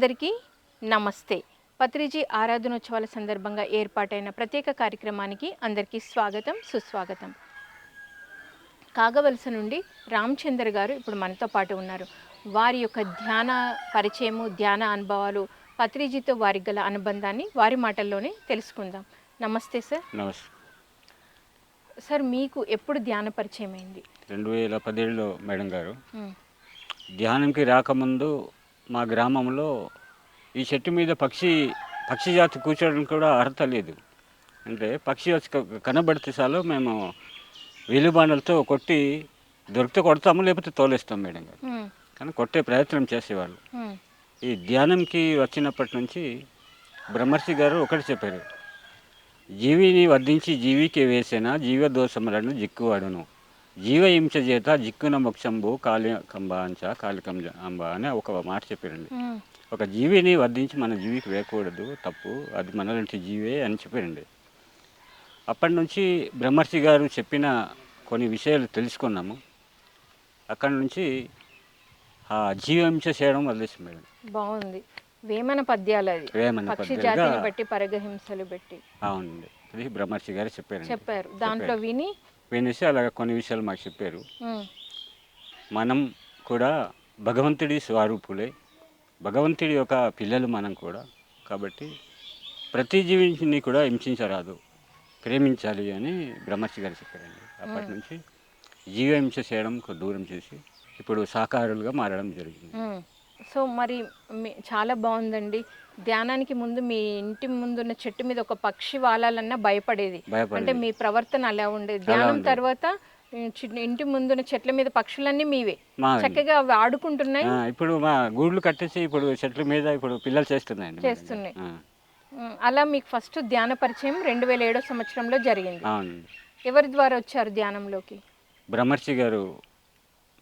అందరికీ నమస్తే. పత్రిజీ ఆరాధనోత్సవాల సందర్భంగా ఏర్పాటైన ప్రత్యేక కార్యక్రమానికి అందరికీ స్వాగతం, సుస్వాగతం. కాగవలస నుండి రామచంద్ర గారు ఇప్పుడు మనతో పాటు ఉన్నారు. వారి యొక్క ధ్యాన పరిచయము, ధ్యాన అనుభవాలు, పత్రిజీతో వారికి గల అనుబంధాన్ని వారి మాటల్లోనే తెలుసుకుందాం. నమస్తే సార్. నమస్తే. సార్, మీకు ఎప్పుడు ధ్యాన పరిచయం అయింది? 2017లో మేడం గారు. ధ్యానంకి రాకముందు మా గ్రామంలో ఈ చెట్టు మీద పక్షి జాతి కూర్చోవడానికి కూడా అర్హత లేదు. అంటే పక్షి వచ్చి కనబడితే చాలు మేము వీలుబాణలతో కొట్టి దొరికితే కొడతాము, లేకపోతే తోలేస్తాం మేడం గారు. కానీ కొట్టే ప్రయత్నం చేసేవాళ్ళు. ఈ ధ్యానంకి వచ్చినప్పటి నుంచి బ్రహ్మర్షి గారు ఒకటి చెప్పారు: జీవిని వధించి జీవికి వేసిన జీవదోషములను జిక్కువాడును, జీవహింస చేత జిక్కున మోక్షంబు కాళికంబాంచ కాళికంబ అని ఒక మాట చెప్పారండి. ఒక జీవిని వధించి మన జీవికి వేయకూడదు, తప్పు, అది మనలాంటి జీవే అని చెప్పారండి. అప్పటి నుంచి బ్రహ్మర్షి గారు చెప్పిన కొన్ని విషయాలు తెలుసుకున్నాము. అక్కడి నుంచి ఆ జీవహింస చేయడం వదిలేసాం మేడం. బాగుంది. వేమన పద్యాలు, అది పక్షి జాతిని బట్టి పరగహింసలు పెట్టి. అవునండి, అది బ్రహ్మర్షి గారు చెప్పారు. దాంట్లో వినేసి అలాగ కొన్ని విషయాలు మాకు చెప్పారు. మనం కూడా భగవంతుడి స్వరూపులే, భగవంతుడి యొక్క పిల్లలు మనం కూడా. కాబట్టి ప్రతి జీవిని కూడా హింసించరాదు, ప్రేమించాలి అని బ్రహ్మర్షి గారు చెప్పారండి. అప్పటి నుంచి జీవహింస చేయడం దూరం చేసి ఇప్పుడు సాకారులుగా మారడం జరిగింది. సో మరి చాలా బాగుందండి. ధ్యానానికి ముందు మీ ఇంటి ముందున్న చెట్టు మీద ఒక పక్షి వాలాలన్నా భయపడేది. అంటే మీ ప్రవర్తన అలా ఉండేది. ధ్యానం తర్వాత ఇంటి ముందున్న చెట్ల మీద పక్షులన్నీ మీవే, చక్కగా అవి ఆడుకుంటున్నాయి. ఇప్పుడు మా గూడ్లు కట్టేసి ఇప్పుడు చెట్ల మీద ఇప్పుడు పిల్లలు చేస్తున్నాయి. అలా మీకు ఫస్ట్ ధ్యాన పరిచయం 2007 సంవత్సరంలో జరిగింది. ఎవరి ద్వారా వచ్చారు ధ్యానంలోకి? బ్రహ్మర్షి గారు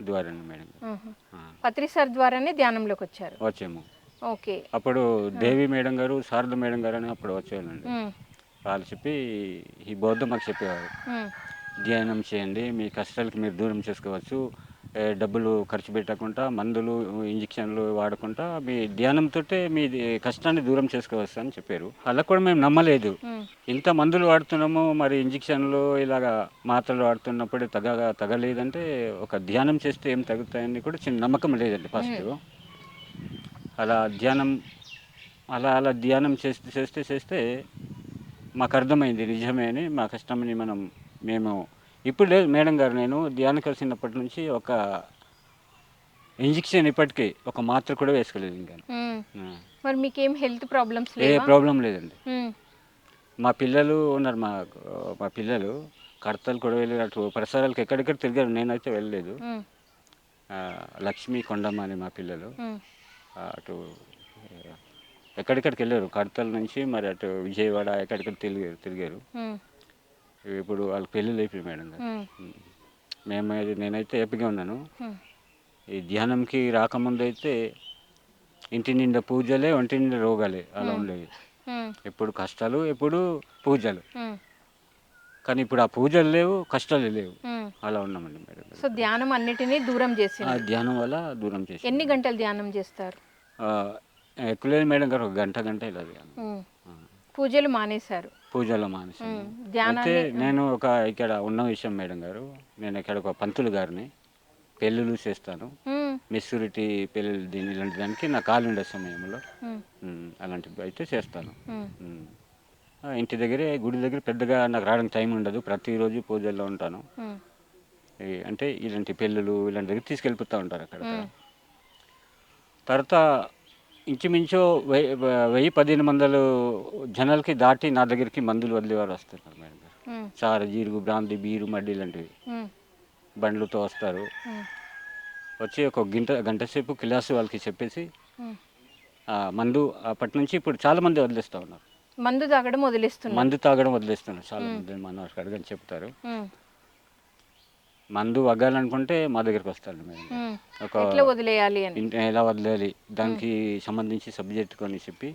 ద్వారా మేడం. పత్రి సార్ ద్వారానే ధ్యానంలోకి వచ్చాము. ఓకే. అప్పుడు దేవి మేడం గారు, శారద మేడం గారు అని అప్పుడు వచ్చేవాళ్ళండి. వాళ్ళు చెప్పి ఈ బౌద్ధ మాకు చెప్పేవారు, ధ్యానం చేయండి, మీ కష్టాలకి మీరు దూరం చేసుకోవచ్చు, డబ్బులు ఖర్చు పెట్టకుండా, మందులు ఇంజక్షన్లు వాడకుండా మీ ధ్యానంతో మీ కష్టాన్ని దూరం చేసుకోవచ్చు అని చెప్పారు. అలా కూడా మేము నమ్మలేదు. ఇంత మందులు వాడుతున్నాము, మరి ఇంజక్షన్లు ఇలాగా మాత్రలు వాడుతున్నప్పుడు తగలేదంటే ఒక ధ్యానం చేస్తే ఏం తగ్గుతాయని కూడా చిన్న నమ్మకం లేదండి ఫస్ట్. అలా ధ్యానం చేస్తే మాకు అర్థమైంది నిజమే అని. మా కష్టమని మేము ఇప్పుడు లేదు మేడం గారు, నేను ధ్యానం కలిసినప్పటి నుంచి ఒక ఇంజక్షన్ ఇప్పటికీ ఒక మాత్ర కూడా వేసుకోలేదు ఇంకా. మరి మీకేం హెల్త్ ప్రాబ్లమ్స్? ఏ ప్రాబ్లం లేదండి. మా పిల్లలు ఉన్నారు, మా పిల్లలు కడతలు కూడా వెళ్ళి అటు పరిసరాలకు ఎక్కడెక్కడ తిరిగారు, నేనైతే వెళ్ళలేదు. లక్ష్మీ కొండమ్మ అని మా పిల్లలు అటు ఎక్కడిక్కడికి వెళ్ళారు, కడతల నుంచి మరి అటు విజయవాడ ఎక్కడిక్కడ తిరిగారు. ఇప్పుడు వాళ్ళకి పెళ్ళిళ్ళు అయిపోయి మేడం గారు. నేనైతే హ్యాపీగా ఉన్నాను. ఈ ధ్యానంకి రాకముందు అయితే ఇంటి నిండా పూజలే, ఒంటి నిండా రోగాలే, అలా ఉండేవి. ఎప్పుడు కష్టాలు, ఎప్పుడు పూజలు. కానీ ఇప్పుడు ఆ పూజలు లేవు, కష్టాలు లేవు, అలా ఉన్నామండి మేడం. సో ధ్యానం అన్నిటినీ దూరం చేసి, ధ్యానం వల్ల దూరం చేసి. ఎన్ని గంటలు ధ్యానం చేస్తారు? ఎక్కువ లేదు మేడం గారు, ఒక గంట ఇలా. పూజలు మానేశారు? పూజలు మానేశాను. అయితే నేను ఇక్కడ ఉన్న విషయం మేడం గారు, నేను ఇక్కడ ఒక పంతులు గారిని పెళ్ళిళ్ళు చేస్తాను, మెచ్యూరిటీ పెళ్ళి ఇలాంటి దానికి నా ఖాళీ ఉండే సమయంలో అలాంటివి అయితే చేస్తాను. ఇంటి దగ్గరే, గుడి దగ్గర పెద్దగా నాకు రావడానికి టైం ఉండదు, ప్రతిరోజు పూజల్లో ఉంటాను. అంటే ఇలాంటి పెళ్ళిళ్ళు ఇలాంటి దగ్గర తీసుకెళ్ళిపోతూ ఉంటారు అక్కడ. తర్వాత ఇంచుమించు 1000-1500 జనాలకి దాటి నా దగ్గరికి మందులు వదిలేవారు వస్తున్నారు మేడం గారు. చారు, జీరుగు, బ్రాంతి, బీరు, మడ్డి ఇలాంటివి బండ్లతో వస్తారు. వచ్చి ఒక గంట సేపు క్లాసు వాళ్ళకి చెప్పేసి మందు అప్పటి నుంచి ఇప్పుడు చాలా మంది వదిలేస్తూ ఉన్నారు. మందు తాగడం వదిలేస్తున్నారు చాలా మంది. మనం అడగని చెప్తారు. మందు వగ్గాలనుకుంటే మా దగ్గరికి వస్తారు మేడం. ఎట్లా వదిలేయాలి, ఎలా వదిలేయాలి దానికి సంబంధించి సబ్జెక్ట్ కొని చెప్పి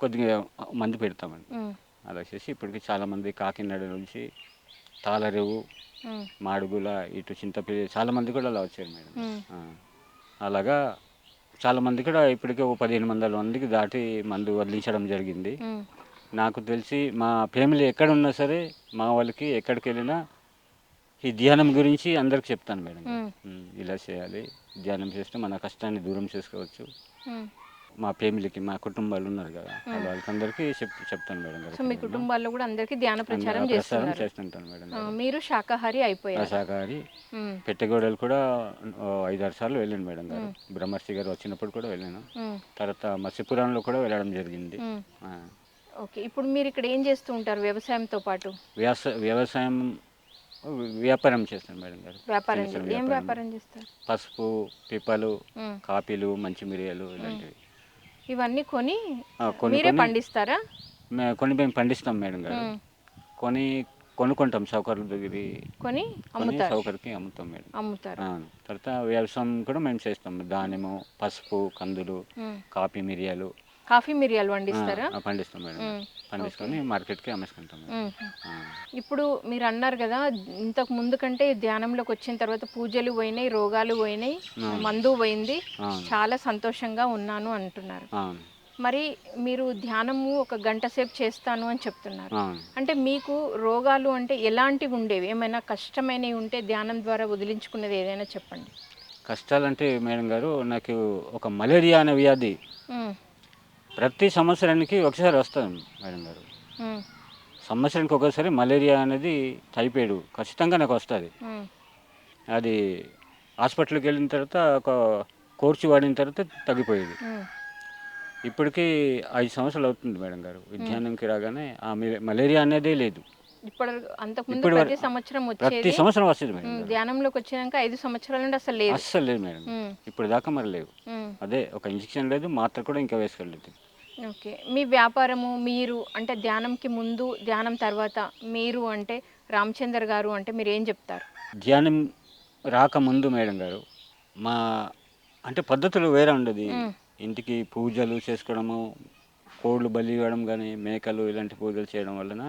కొద్దిగా మందు పెడతామండి. అలా చేసి ఇప్పటికి చాలామంది కాకినాడ నుంచి, తాళరేవు, మాడుగుల, ఇటు చింతపల్లి చాలామంది కూడా అలా వచ్చారు మేడం. అలాగా చాలా మంది కూడా ఇప్పటికే ఓ 1500 మందికి దాటి మందు వదిలించడం జరిగింది. ఉమ్, నాకు తెలిసి మా ఫ్యామిలీ ఎక్కడున్నా సరే మా వాళ్ళకి ఎక్కడికి వెళ్ళినా ఈ ధ్యానం గురించి అందరికి చెప్తాను మేడం గారు. ఇలా చేయాలి, ధ్యానం చేస్తే మన కష్టాన్ని దూరం చేసుకోవచ్చు. ఉమ్. మా ఫ్యామిలీకి మా కుటుంబాలు ఉన్నారు కదా వాళ్ళకందరికీ చెప్తాను మేడం గారు. సో మీ కుటుంబాల్లో కూడా అందరికీ ధ్యాన ప్రచారం ప్రసారం చేస్తున్నారు. చేస్తుంటాను మేడం గారు. మీరు శాకాహారి ఆ అయిపోయారు. శాకాహారి ఉమ్, పెట్టెగోడలు కూడా 5-6 సార్లు వెళ్ళాను మేడం గారు. బ్రహ్మర్షి గారు వచ్చినప్పుడు కూడా వెళ్ళాను. ఉమ్, తర్వాత మత్స్యపురాణంలో కూడా వెళ్ళడం జరిగింది. ఉమ్. ఆ, ఓకే, ఇప్పుడు మీరు ఇక్కడ ఏం చేస్తూ ఉంటారు వ్యవసాయంతో పాటు? వ్యవసాయం వ్యాపారం చేస్తాను మేడం గారు. వ్యాపారం చిన్న చిన్న ఏం వ్యాపారం. వ్యాపారం చేస్తారు? పసుపు, పిప్పలు, ఉమ్. కాపీలు, మంచి మిరియాలు ఇలాంటివి ఇవన్నీ కొని కొన్ని మీరే పండిస్తారా? కొన్ని మేము పండిస్తాం మేడం గారు. ఉమ్. కొనుక్కుంటాం సౌకర్యాల దగ్గర కొని కొని అమ్ముతారు, సౌకర్యకి అమ్ముతాం మేడం. అమ్ముతారు. తర్వాత వ్యవసాయం కూడా మేము చేస్తాం. ధాన్యము, పసుపు, కందులు, ఉమ్. కాఫీ, మిరియాలు కాఫీ మిరియాలు పండిస్తారా? పండిస్తాం మేడం. పండించుకొని మార్కెట్కి అమ్మేసుకుంటాం మేడం. ఉమ్. ఆ, ఇప్పుడు మీరు అన్నారు కదా, ఇంతకు ముందు కంటే ధ్యానంలోకి వచ్చిన తర్వాత పూజలు పోయినాయి, రోగాలు పోయినాయి, మందు పోయింది, అవును. చాలా సంతోషంగా ఉన్నాను అంటున్నారు. అవును మరి మీరు ధ్యానము 1 గంట సేపు చేస్తాను అని చెప్తున్నారు. అవును. అంటే మీకు రోగాలు అంటే ఎలాంటివి ఉండేవి? ఏమైనా కష్టమైనవి ఉంటే ధ్యానం ద్వారా వదిలించుకున్నది ఏదైనా చెప్పండి. కష్టాలంటే మేడం గారు నాకు ఒక మలేరియా అనే వ్యాధి ఉమ్, ప్రతి సంవత్సరానికి ఒకసారి వస్తుంది మేడం గారు. ఉమ్, సంవత్సరానికి ఒకసారి మలేరియా అనేది టైఫాయిడ్ ఖచ్చితంగా నాకు వస్తుంది. ఉమ్, అది హాస్పిటల్కి వెళ్ళిన తర్వాత ఒక కోర్సు వాడిన తర్వాత తగ్గిపోయేది. ఉమ్, ఇప్పటికీ 5 సంవత్సరాలు అవుతుంది మేడం గారు. విజ్ఞానంకి రాగానే ఆ మలేరియా అనేదే లేదు. ఇప్పుడు అంతకుముందు ఇప్పుడు ప్రతి సంవత్సరం ప్రతి వచ్చేది. సంవత్సరం వస్తుంది మేడం గారు. ధ్యానంలోకి వచ్చినాక 5 సంవత్సరాల నుండి అసలు లేదు. అస్సలు లేదు మేడం. ఉమ్, ఇప్పుడు దాకా మరి లేవు. ఉమ్. అదే ఒక ఇంజెక్షన్ లేదు, మాత్ర కూడా ఇంకా వేసుకోలేదు. ఓకే, మీ వ్యాపారము మీరు అంటే ధ్యానంకి ముందు ధ్యానం తర్వాత మీరు అంటే రామచందర్ గారు అంటే మీరు ఏం చెప్తారు? ధ్యానం రాకముందు మేడం గారు మా అంటే పద్ధతులు వేరే ఉండదు. ఇంటికి పూజలు చేసుకోవడము, కోళ్ళు బలి ఇవ్వడం కానీ, మేకలు ఇలాంటి పూజలు చేయడం వలన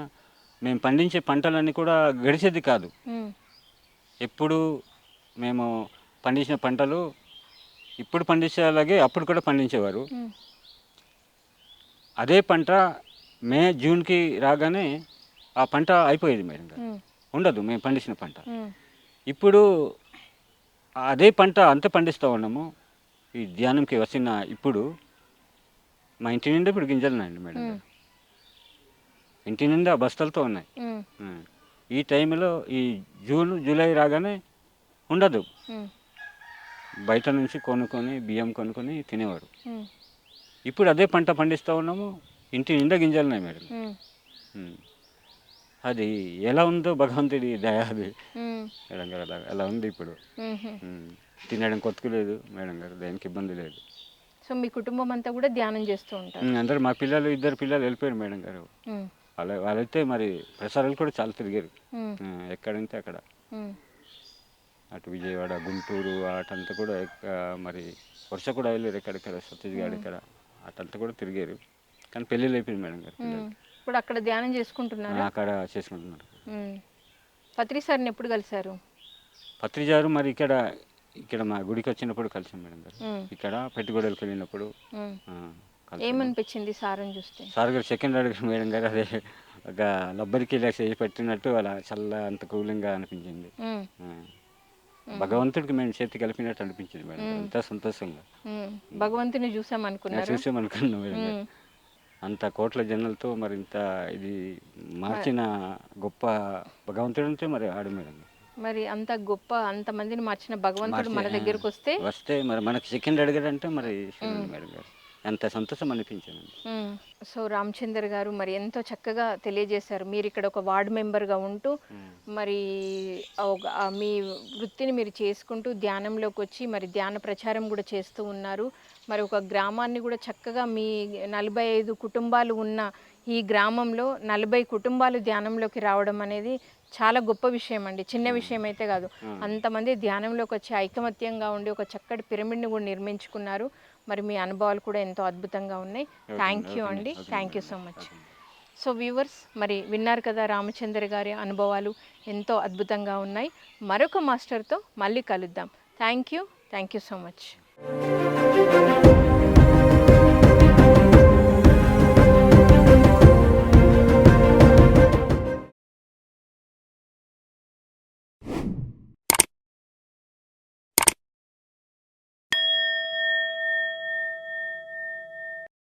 మేము పండించే పంటలన్నీ కూడా గడిచేది కాదు. ఉమ్, ఎప్పుడు మేము పండించిన పంటలు ఇప్పుడు పండించేలాగే అప్పుడు కూడా పండించేవారు. ఉమ్, అదే పంట మే జూన్కి రాగానే ఆ పంట అయిపోయేది మేడం గారు. ఉమ్, ఉండదు మేము పండించిన పంట. ఉమ్, ఇప్పుడు అదే పంట అంతే పండిస్తూ ఉన్నాము. ఈ ధ్యానంకి వచ్చిన ఇప్పుడు మా ఇంటి నిండా ఇప్పుడు గింజలు ఉన్నాయండి మేడం గారు. ఇంటి నిండా బస్తాలతో ఉన్నాయి. ఉమ్, ఉం. ఈ టైంలో ఈ జూన్ జూలై రాగానే ఉండదు. ఉమ్, బయట నుంచి కొనుక్కొని బియ్యం కొనుక్కొని తినేవారు. ఉమ్, ఇప్పుడు అదే పంట పండిస్తూ ఉన్నాము. ఇంటి నిండా గింజలు ఉన్నాయి మేడం. ఉమ్, ఉం. అది ఎలా ఉందో భగవంతుడి దయ అది ఉమ్, మేడం గారు. అలా ఉంది ఇప్పుడు. ఉమ్హు. తినడం కొత్తకు లేదు మేడం గారు, దేనికి ఇబ్బంది లేదు. సో మీ కుటుంబం అంతా కూడా ధ్యానం చేస్తూ ఉంటారు? అందరూ మా పిల్లలు 2 పిల్లలు వెళ్ళిపోయారు మేడం గారు. ఉమ్, వాళ్ళైతే మరి ప్రసారాలు కూడా చాలా తిరిగారు. ఉమ్, ఎక్కడంటే అక్కడ ఉమ్, అటు విజయవాడ, గుంటూరు అటంతా కూడా మరి వర్ష కూడా వెళ్ళారు. ఎక్కడెక్కడ ఛత్తీస్గఢ్ ఇక్కడ అటంతా కూడా తిరిగారు. కానీ పెళ్ళిళ్ళు అయిపోయింది మేడం గారు ఉమ్. పిల్లలు. ఇప్పుడు అక్కడ ధ్యానం చేసుకుంటున్నారా? అక్కడ చేసుకుంటున్నారు. ఉమ్. పత్రి సార్ని ఎప్పుడు కలిశారు? పత్రిజారు మరి ఇక్కడ మా గుడికి వచ్చినప్పుడు కలిసాం మేడం గారు. ఉమ్, ఇక్కడ పెట్టుగోడలకు వెళ్ళినప్పుడు ఉమ్. కలిసాం. ఏమనిపించింది సార్ని చూస్తే? సార్ గారు సెకండ్ అడిగారు మేడం గారు. అదే ఒక లబ్బరికి ఇలా చేసి పెట్టినట్టు అలా చల్ల అంత కూలింగ్గా అనిపించింది. ఉమ్, ఆ. భగవంతుడికి మేము చేతి కలిపినట్టు అనిపించింది మేడం గారు. అంత సంతోషంగా ఉమ్. భగవంతుని చూసామనుకున్నారు? చూసామనుకున్నాం మేడం గారు. ఉమ్. అంత కోట్ల జనాలతో మరి ఇంత ఇది మార్చిన గొప్ప భగవంతుడు అంటే మరి ఆడు మేడం. మరి అంత గొప్ప అంతమందిని మార్చిన భగవంతుడు మన దగ్గరకు వస్తే మరి మనకి సెకండ్ అడిగాడంటే మరి చూడండి మేడం గారు ఎంత సంతోషం అనిపించింది. సో రామచందర్ గారు మరి ఎంతో చక్కగా తెలియజేశారు. మీరు ఇక్కడ ఒక వార్డు మెంబర్గా ఉంటూ మరి మీ వృత్తిని మీరు చేసుకుంటూ ధ్యానంలోకి వచ్చి మరి ధ్యాన ప్రచారం కూడా చేస్తూ ఉన్నారు. మరి ఒక గ్రామాన్ని కూడా చక్కగా మీ 45 కుటుంబాలు ఉన్న ఈ గ్రామంలో 40 కుటుంబాలు ధ్యానంలోకి రావడం అనేది చాలా గొప్ప విషయం అండి. చిన్న విషయం అయితే కాదు. అంతమంది ధ్యానంలోకి వచ్చి ఐకమత్యంగా ఉండి ఒక చక్కటి పిరమిడ్ని కూడా నిర్మించుకున్నారు. మరి మీ అనుభవాలు కూడా ఎంతో అద్భుతంగా ఉన్నాయి. థ్యాంక్ యూ అండి. Thank you so much. So viewers, మరి విన్నారు కదా రామచంద్ర గారి అనుభవాలు ఎంతో అద్భుతంగా ఉన్నాయి. మరొక మాస్టర్తో మళ్ళీ కలుద్దాం. Thank you so much.